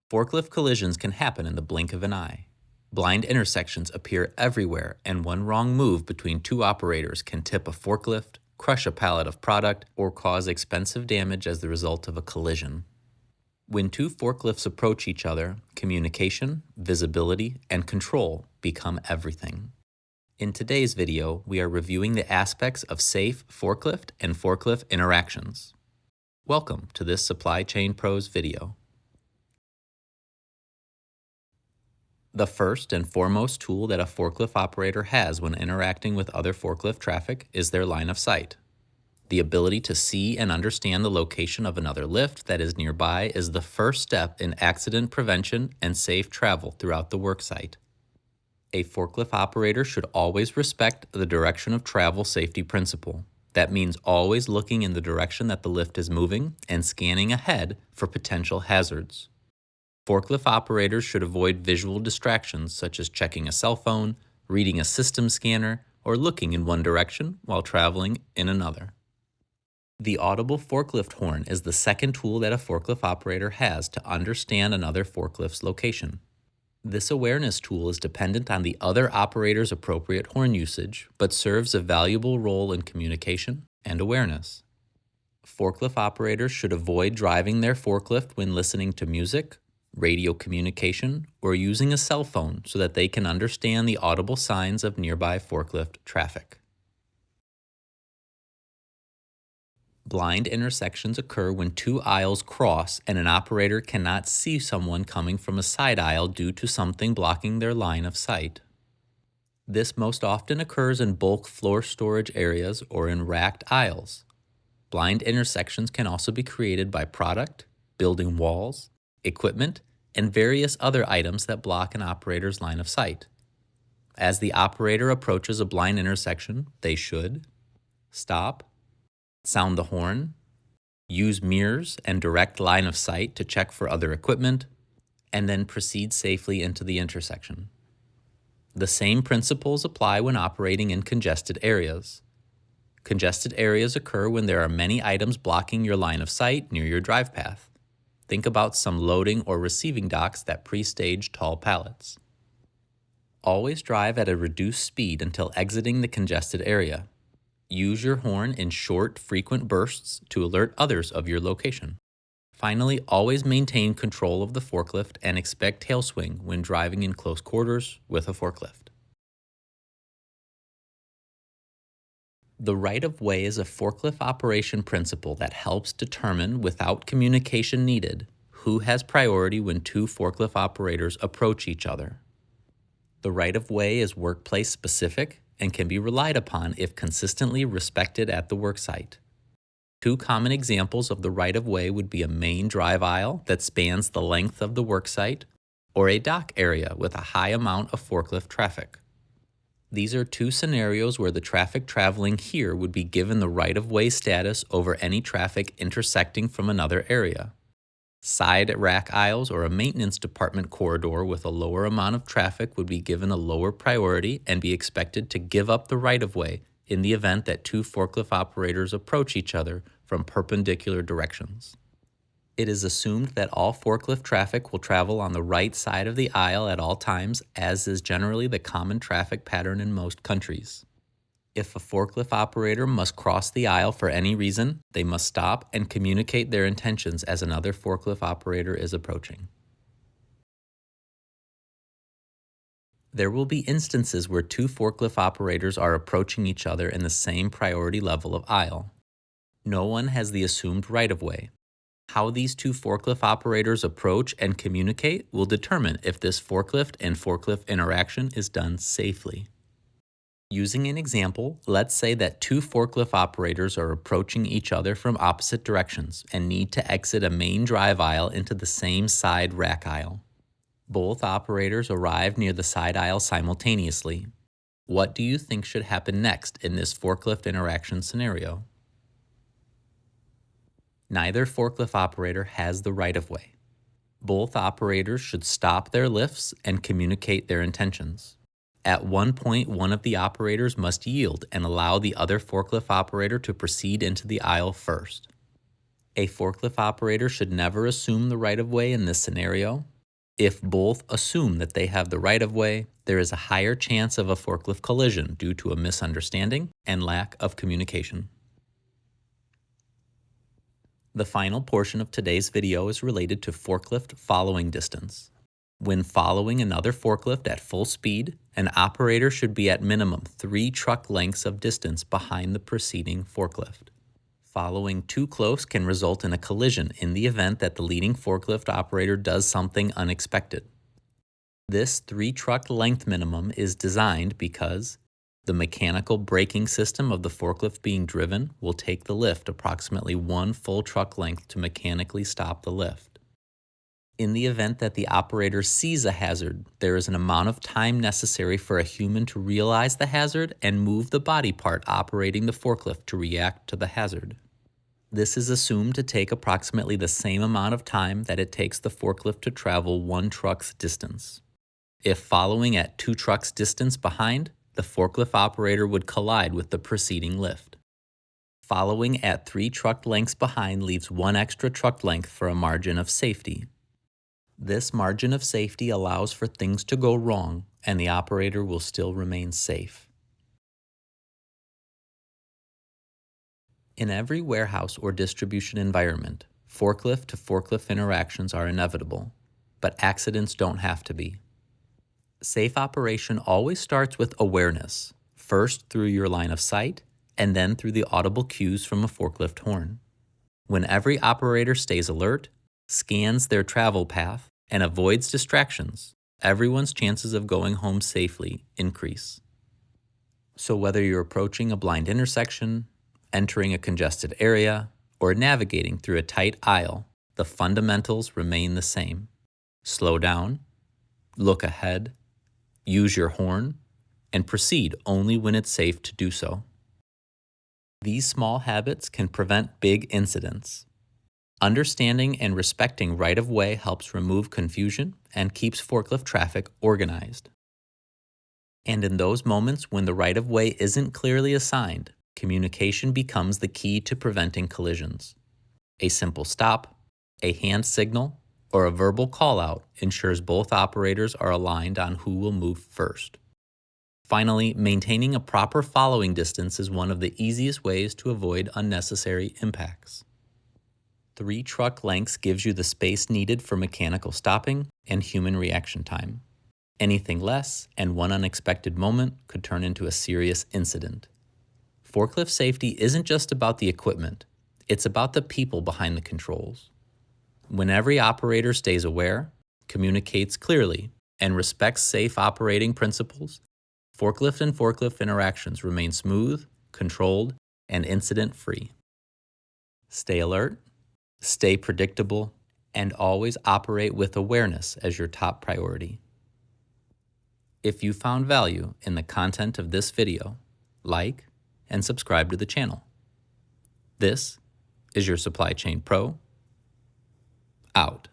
Forklift collisions can happen in the blink of an eye. Blind intersections appear everywhere, and one wrong move between two operators can tip a forklift, crush a pallet of product, or cause expensive damage as the result of a collision. When two forklifts approach each other, communication, visibility, and control become everything. In today's video, we are reviewing the aspects of safe forklift and forklift interactions. Welcome to this Supply Chain Pros video. The first and foremost tool that a forklift operator has when interacting with other forklift traffic is their line of sight. The ability to see and understand the location of another lift that is nearby is the first step in accident prevention and safe travel throughout the worksite. A forklift operator should always respect the direction of travel safety principle. That means always looking in the direction that the lift is moving and scanning ahead for potential hazards. Forklift operators should avoid visual distractions such as checking a cell phone, reading a system scanner, or looking in one direction while traveling in another. The audible forklift horn is the second tool that a forklift operator has to understand another forklift's location. This awareness tool is dependent on the other operator's appropriate horn usage, but serves a valuable role in communication and awareness. Forklift operators should avoid driving their forklift when listening to music, radio communication, or using a cell phone so that they can understand the audible signs of nearby forklift traffic. Blind intersections occur when two aisles cross and an operator cannot see someone coming from a side aisle due to something blocking their line of sight. This most often occurs in bulk floor storage areas or in racked aisles. Blind intersections can also be created by product, building walls, equipment, and various other items that block an operator's line of sight. As the operator approaches a blind intersection, they should stop, sound the horn, use mirrors and direct line of sight to check for other equipment, and then proceed safely into the intersection. The same principles apply when operating in congested areas. Congested areas occur when there are many items blocking your line of sight near your drive path. Think about some loading or receiving docks that pre-stage tall pallets. Always drive at a reduced speed until exiting the congested area. Use your horn in short, frequent bursts to alert others of your location. Finally, always maintain control of the forklift and expect tail swing when driving in close quarters with a forklift. The right-of-way is a forklift operation principle that helps determine, without communication needed, who has priority when two forklift operators approach each other. The right-of-way is workplace-specific and can be relied upon if consistently respected at the worksite. Two common examples of the right-of-way would be a main drive aisle that spans the length of the worksite or a dock area with a high amount of forklift traffic. These are two scenarios where the traffic traveling here would be given the right-of-way status over any traffic intersecting from another area. Side rack aisles or a maintenance department corridor with a lower amount of traffic would be given a lower priority and be expected to give up the right-of-way in the event that two forklift operators approach each other from perpendicular directions. It is assumed that all forklift traffic will travel on the right side of the aisle at all times, as is generally the common traffic pattern in most countries. If a forklift operator must cross the aisle for any reason, they must stop and communicate their intentions as another forklift operator is approaching. There will be instances where two forklift operators are approaching each other in the same priority level of aisle. No one has the assumed right-of-way. How these two forklift operators approach and communicate will determine if this forklift and forklift interaction is done safely. Using an example, let's say that two forklift operators are approaching each other from opposite directions and need to exit a main drive aisle into the same side rack aisle. Both operators arrive near the side aisle simultaneously. What do you think should happen next in this forklift interaction scenario? Neither forklift operator has the right-of-way. Both operators should stop their lifts and communicate their intentions. At one point, one of the operators must yield and allow the other forklift operator to proceed into the aisle first. A forklift operator should never assume the right-of-way in this scenario. If both assume that they have the right of way, there is a higher chance of a forklift collision due to a misunderstanding and lack of communication. The final portion of today's video is related to forklift following distance. When following another forklift at full speed, an operator should be at minimum 3 truck lengths of distance behind the preceding forklift. Following too close can result in a collision in the event that the leading forklift operator does something unexpected. This 3 truck length minimum is designed because the mechanical braking system of the forklift being driven will take the lift approximately 1 full truck length to mechanically stop the lift. In the event that the operator sees a hazard, there is an amount of time necessary for a human to realize the hazard and move the body part operating the forklift to react to the hazard. This is assumed to take approximately the same amount of time that it takes the forklift to travel 1 truck's distance. If following at 2 trucks' distance behind, the forklift operator would collide with the preceding lift. Following at 3 truck lengths behind leaves 1 extra truck length for a margin of safety. This margin of safety allows for things to go wrong, and the operator will still remain safe. In every warehouse or distribution environment, forklift to forklift interactions are inevitable, but accidents don't have to be. Safe operation always starts with awareness, first through your line of sight, and then through the audible cues from a forklift horn. When every operator stays alert, scans their travel path, and avoids distractions, everyone's chances of going home safely increase. So whether you're approaching a blind intersection, entering a congested area, or navigating through a tight aisle, the fundamentals remain the same. Slow down, look ahead, use your horn, and proceed only when it's safe to do so. These small habits can prevent big incidents. Understanding and respecting right-of-way helps remove confusion and keeps forklift traffic organized. And in those moments when the right-of-way isn't clearly assigned, communication becomes the key to preventing collisions. A simple stop, a hand signal, or a verbal call-out ensures both operators are aligned on who will move first. Finally, maintaining a proper following distance is one of the easiest ways to avoid unnecessary impacts. 3 truck lengths gives you the space needed for mechanical stopping and human reaction time. Anything less, and one unexpected moment could turn into a serious incident. Forklift safety isn't just about the equipment, it's about the people behind the controls. When every operator stays aware, communicates clearly, and respects safe operating principles, forklift and forklift interactions remain smooth, controlled, and incident-free. Stay alert, stay predictable, and always operate with awareness as your top priority. If you found value in the content of this video, like and subscribe to the channel. This is your Supply Chain Pro, out.